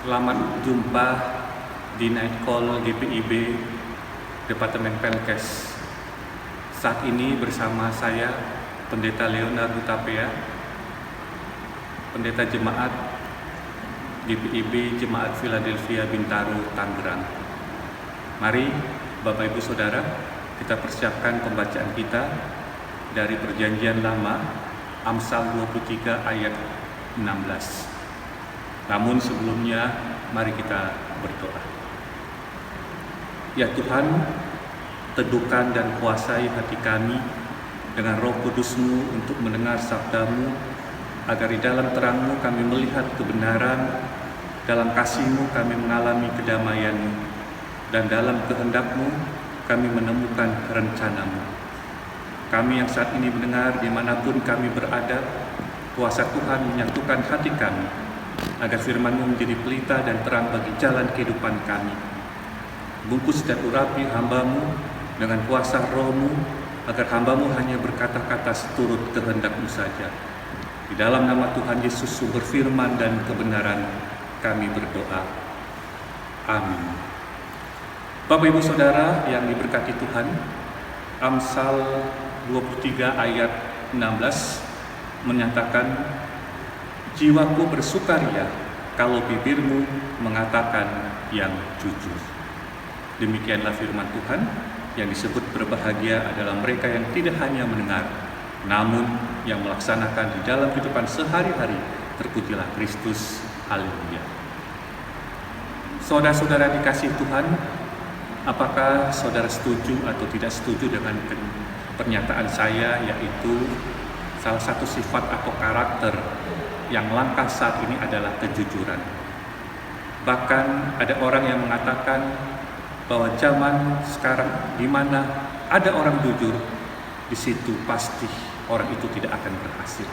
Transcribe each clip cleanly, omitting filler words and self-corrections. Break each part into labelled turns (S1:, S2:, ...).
S1: Selamat jumpa di Night Call GPIB Departemen Pelkes. Saat ini bersama saya Pendeta Leonard Hutapea, Pendeta Jemaat GPIB Jemaat Philadelphia Bintaro, Tangerang. Mari Bapak Ibu Saudara, kita persiapkan pembacaan kita dari Perjanjian Lama, Amsal 23 ayat 16. Namun sebelumnya, mari kita berdoa. Ya Tuhan, teduhkan dan kuasai hati kami dengan Roh Kudus-Mu untuk mendengar sabda-Mu, agar di dalam terang-Mu kami melihat kebenaran, dalam kasih-Mu kami mengalami kedamaian-Mu, dan dalam kehendak-Mu kami menemukan rencana-Mu. Kami yang saat ini mendengar dimanapun kami berada, kuasa Tuhan menyatukan hati kami, agar firman-Mu menjadi pelita dan terang bagi jalan kehidupan kami. Bungkus dan urapi hamba-Mu dengan kuasa Roh-Mu, agar hamba-Mu hanya berkata-kata seturut kehendak-Mu saja. Di dalam nama Tuhan Yesus sumber firman dan kebenaran kami berdoa. Amin. Bapak Ibu Saudara yang diberkati Tuhan, Amsal 23 ayat 16 menyatakan, jiwaku bersukaria kalau bibirmu mengatakan yang jujur. Demikianlah firman Tuhan. Yang disebut berbahagia adalah mereka yang tidak hanya mendengar, namun yang melaksanakan di dalam kehidupan sehari-hari. Terpujilah Kristus. Haleluya. Saudara-saudara dikasihi Tuhan, apakah saudara setuju atau tidak setuju dengan pernyataan saya, yaitu salah satu sifat atau karakter yang langka saat ini adalah kejujuran. Bahkan ada orang yang mengatakan bahwa zaman sekarang di mana ada orang jujur, di situ pasti orang itu tidak akan berhasil.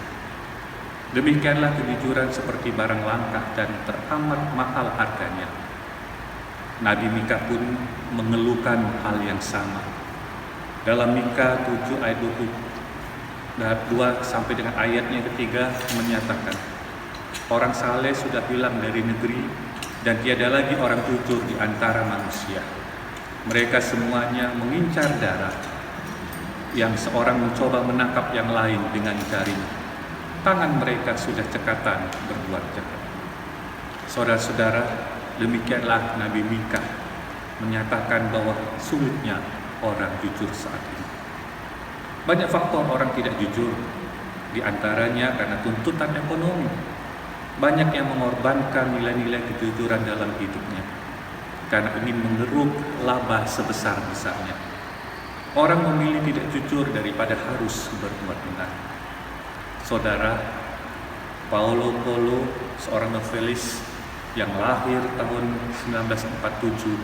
S1: Demikianlah kejujuran seperti barang langka dan teramat mahal harganya. Nabi Mika pun mengeluhkan hal yang sama. Dalam Mika 7 ayat 2 sampai dengan ayatnya ketiga menyatakan, orang saleh sudah hilang dari negeri dan tiada lagi orang jujur di antara manusia. Mereka semuanya mengincar darah, yang seorang mencoba menangkap yang lain dengan jaring. Tangan mereka sudah cekatan berbuat jahat. Saudara-saudara, demikianlah Nabi Mika menyatakan bahwa sulitnya orang jujur saat ini. Banyak faktor orang tidak jujur, di antaranya karena tuntutan ekonomi. Banyak yang mengorbankan nilai-nilai kejujuran dalam hidupnya karena ingin mengeruk laba sebesar-besarnya. Orang memilih tidak jujur daripada harus berbuat benar. Saudara, Paulo Coelho, seorang novelis yang lahir tahun 1947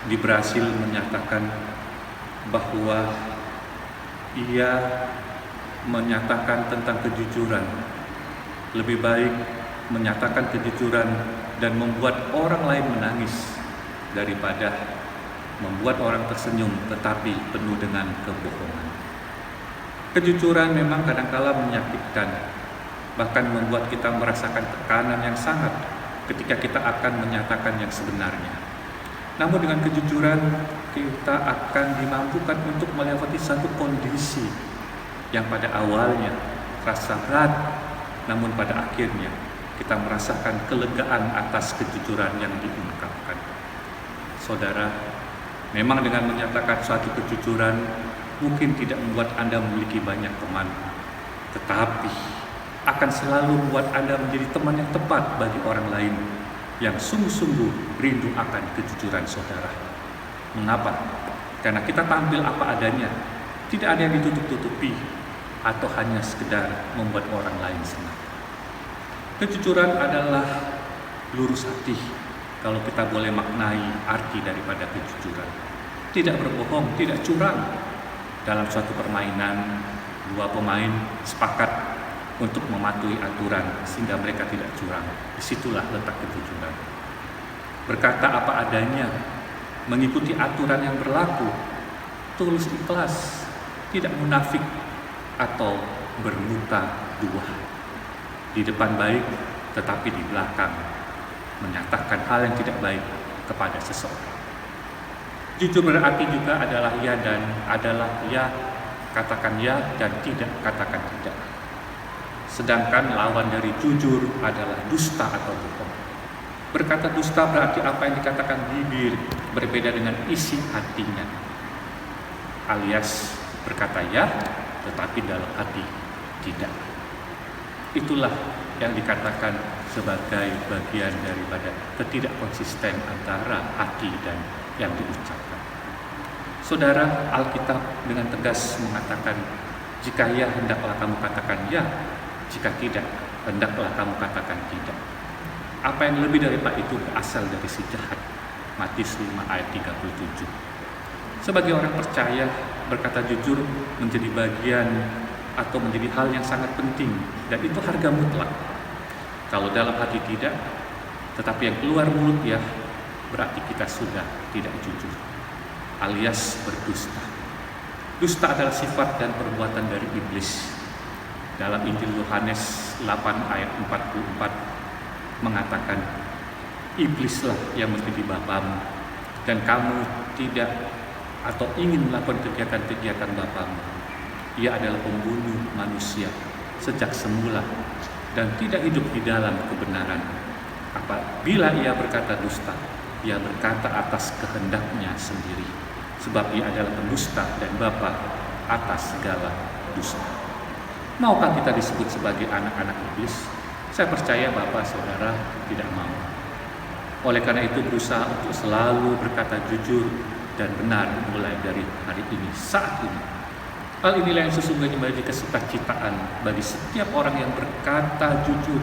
S1: di Brasil, menyatakan bahwa ia menyatakan tentang kejujuran. Lebih baik menyatakan kejujuran dan membuat orang lain menangis daripada membuat orang tersenyum tetapi penuh dengan kebohongan. Kejujuran memang kadang-kala menyakitkan, bahkan membuat kita merasakan tekanan yang sangat ketika kita akan menyatakan yang sebenarnya. Namun dengan kejujuran kita akan dimampukan untuk melewati satu kondisi yang pada awalnya terasa berat, namun pada akhirnya kita merasakan kelegaan atas kejujuran yang diungkapkan. Saudara, memang dengan menyatakan suatu kejujuran mungkin tidak membuat Anda memiliki banyak teman, tetapi akan selalu membuat Anda menjadi teman yang tepat bagi orang lain yang sungguh-sungguh rindu akan kejujuran saudara. Mengapa? Karena kita tampil apa adanya, tidak ada yang ditutup-tutupi atau hanya sekedar membuat orang lain senang. Kejujuran adalah lurus hati, kalau kita boleh maknai arti daripada kejujuran. Tidak berbohong, tidak curang. Dalam suatu permainan, dua pemain sepakat untuk mematuhi aturan sehingga mereka tidak curang. Disitulah letak kejujuran. Berkata apa adanya, mengikuti aturan yang berlaku, tulus ikhlas, tidak munafik atau bermuka dua. Di depan baik, tetapi di belakang menyatakan hal yang tidak baik kepada seseorang. Jujur berarti juga adalah ya dan adalah ya, katakan ya dan tidak, katakan tidak. Sedangkan lawan dari jujur adalah dusta atau bohong. Berkata dusta berarti apa yang dikatakan bibir berbeda dengan isi hatinya. Alias berkata ya tetapi dalam hati tidak. Itulah yang dikatakan sebagai bagian daripada ketidakkonsisten antara hati dan yang diucapkan. Saudara, Alkitab dengan tegas mengatakan, jika ya hendaklah kamu katakan ya, jika tidak hendaklah kamu katakan tidak. Apa yang lebih daripada itu berasal dari si jahat. Matius 5 ayat 37. Sebagai orang percaya, berkata jujur menjadi bagian atau menjadi hal yang sangat penting, dan itu harga mutlak. Kalau dalam hati tidak, tetapi yang keluar mulut ya, berarti kita sudah tidak jujur, alias berdusta. Dusta adalah sifat dan perbuatan dari iblis. Dalam Injil Yohanes 8 ayat 44 mengatakan, iblislah yang menjadi bapamu, dan kamu tidak atau ingin melakukan kegiatan-kegiatan bapamu. Ia adalah pembunuh manusia sejak semula dan tidak hidup di dalam kebenaran. Apabila ia berkata dusta, ia berkata atas kehendaknya sendiri, sebab ia adalah pendusta dan bapa atas segala dusta. Maukah kita disebut sebagai anak-anak iblis? Saya percaya Bapak Saudara tidak mau. Oleh karena itu berusaha untuk selalu berkata jujur dan benar mulai dari hari ini, saat ini. Hal inilah yang sesungguhnya menjadi kesukacitaan bagi setiap orang yang berkata jujur.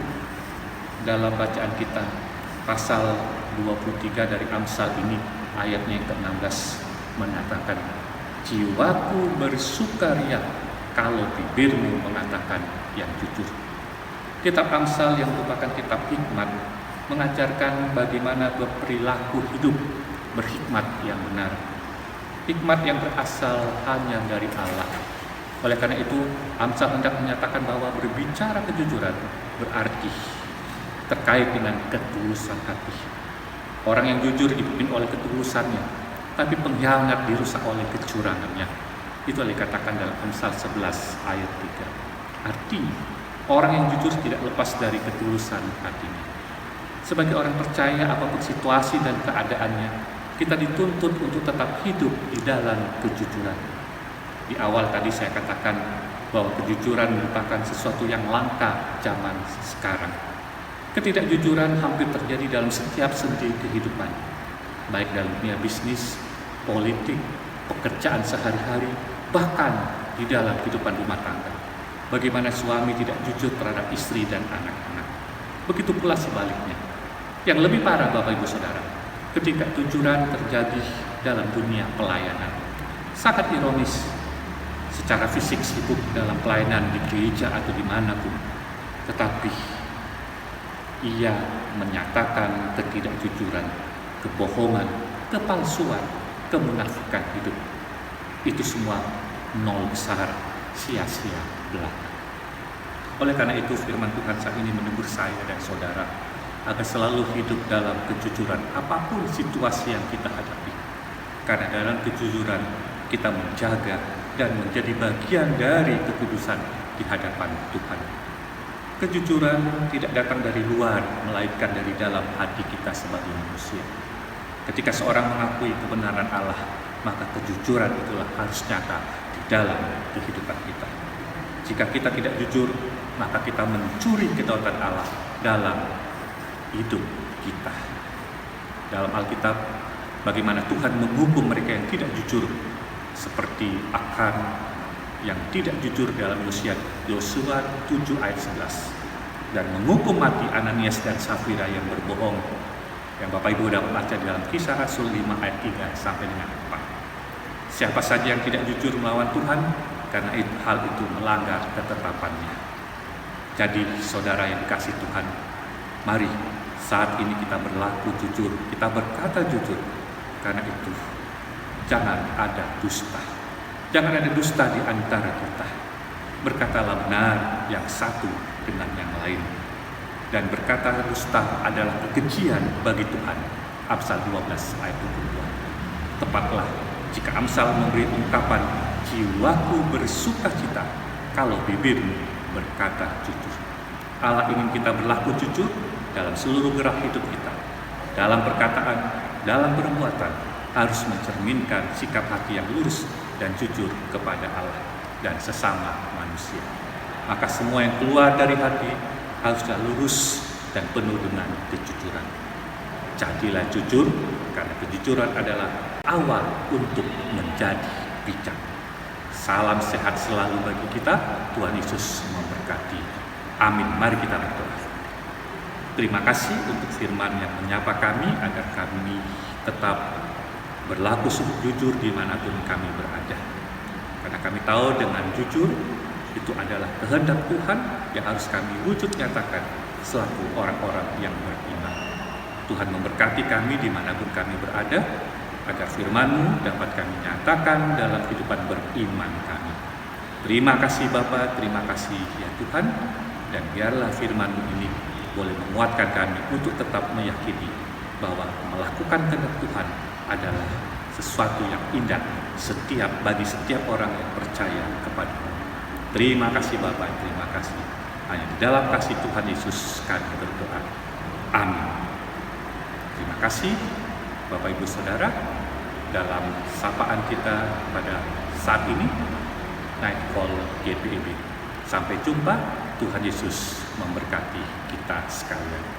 S1: Dalam bacaan kita, pasal 23 dari Amsal ini, ayatnya yang ke-16 mengatakan, jiwaku bersukaria kalau bibirmu mengatakan yang jujur. Kitab Amsal yang merupakan kitab hikmat mengajarkan bagaimana berperilaku hidup berhikmat yang benar. Hikmat yang berasal hanya dari Allah. Oleh karena itu, Amsal hendak menyatakan bahwa berbicara kejujuran berarti terkait dengan ketulusan hati. Orang yang jujur dipimpin oleh ketulusannya, tapi pengkhianat dirusak oleh kecurangannya. Itu yang dikatakan dalam Amsal 11 ayat 3. Artinya, orang yang jujur tidak lepas dari ketulusan hatinya. Sebagai orang percaya apapun situasi dan keadaannya, kita dituntut untuk tetap hidup di dalam kejujuran. Di awal tadi saya katakan bahwa kejujuran merupakan sesuatu yang langka zaman sekarang. Ketidakjujuran hampir terjadi dalam setiap sendi kehidupan, baik dalam dunia bisnis, politik, pekerjaan sehari-hari, bahkan di dalam kehidupan rumah tangga. Bagaimana suami tidak jujur terhadap istri dan anak-anak. Begitu pula sebaliknya. Yang lebih parah Bapak Ibu Saudara, ketika kejujuran terjadi dalam dunia pelayanan. Sangat ironis, secara fisik sibuk dalam pelayanan di gereja atau dimanapun, tetapi ia menyatakan ketidakjujuran, kebohongan, kepalsuan, kemunafikan hidup. Itu semua nol besar, sia-sia belaka. Oleh karena itu firman Tuhan saat ini menegur saya dan saudara agar selalu hidup dalam kejujuran apapun situasi yang kita hadapi. Karena dalam kejujuran kita menjaga dan menjadi bagian dari kekudusan di hadapan Tuhan. Kejujuran tidak datang dari luar, melainkan dari dalam hati kita sebagai manusia. Ketika seorang mengakui kebenaran Allah, maka kejujuran itulah harus nyata di dalam kehidupan kita. Jika kita tidak jujur, maka kita mencuri kedaulatan Allah dalam hidup kita. Dalam Alkitab, bagaimana Tuhan menghukum mereka yang tidak jujur, seperti Akan yang tidak jujur dalam Yosua 7 ayat 11, dan menghukum mati Ananias dan Safira yang berbohong, yang Bapak Ibu dapat baca dalam Kisah Rasul 5 ayat 3 sampai dengan 4. Siapa saja yang tidak jujur melawan Tuhan, karena hal itu melanggar ketetapannya. Jadi saudara yang dikasih Tuhan, mari saat ini kita berlaku jujur, kita berkata jujur. Karena itu jangan ada dusta. Jangan ada dusta di antara kita. Berkatalah benar yang satu dengan yang lain. dan berkata dusta adalah kekejian bagi Tuhan. Amsal 12 ayat 22. Tepatlah jika Amsal memberi ungkapan, jiwaku bersuka cita kalau bibirmu berkata jujur. Allah ingin kita berlaku jujur dalam seluruh gerak hidup kita. Dalam perkataan, dalam perbuatan, harus mencerminkan sikap hati yang lurus dan jujur kepada Allah dan sesama manusia. Maka semua yang keluar dari hati haruslah lurus dan penuh dengan kejujuran. Jadilah jujur, karena kejujuran adalah awal untuk menjadi bijak. Salam sehat selalu bagi kita. Tuhan Yesus memberkati. Amin. Mari kita berdoa. Terima kasih untuk firman yang menyapa kami agar kami tetap berlaku sungguh jujur dimanapun kami berada. Karena kami tahu dengan jujur itu adalah kehendak Tuhan yang harus kami wujud nyatakan selaku orang-orang yang beriman. Tuhan memberkati kami dimanapun kami berada, agar firman-Mu dapat kami nyatakan dalam kehidupan beriman kami. Terima kasih Bapa, terima kasih ya Tuhan, dan biarlah firman-Mu ini boleh menguatkan kami untuk tetap meyakini bahwa melakukan kehendak Tuhan adalah sesuatu yang indah bagi setiap orang yang percaya kepada-Mu. Terima kasih Bapa, terima kasih. Hanya di dalam kasih Tuhan Yesus kami berdoa. Amin. Terima kasih Bapak Ibu Saudara, dalam sapaan kita pada saat ini, Night Call GPIB. Sampai jumpa, Tuhan Yesus memberkati kita sekalian.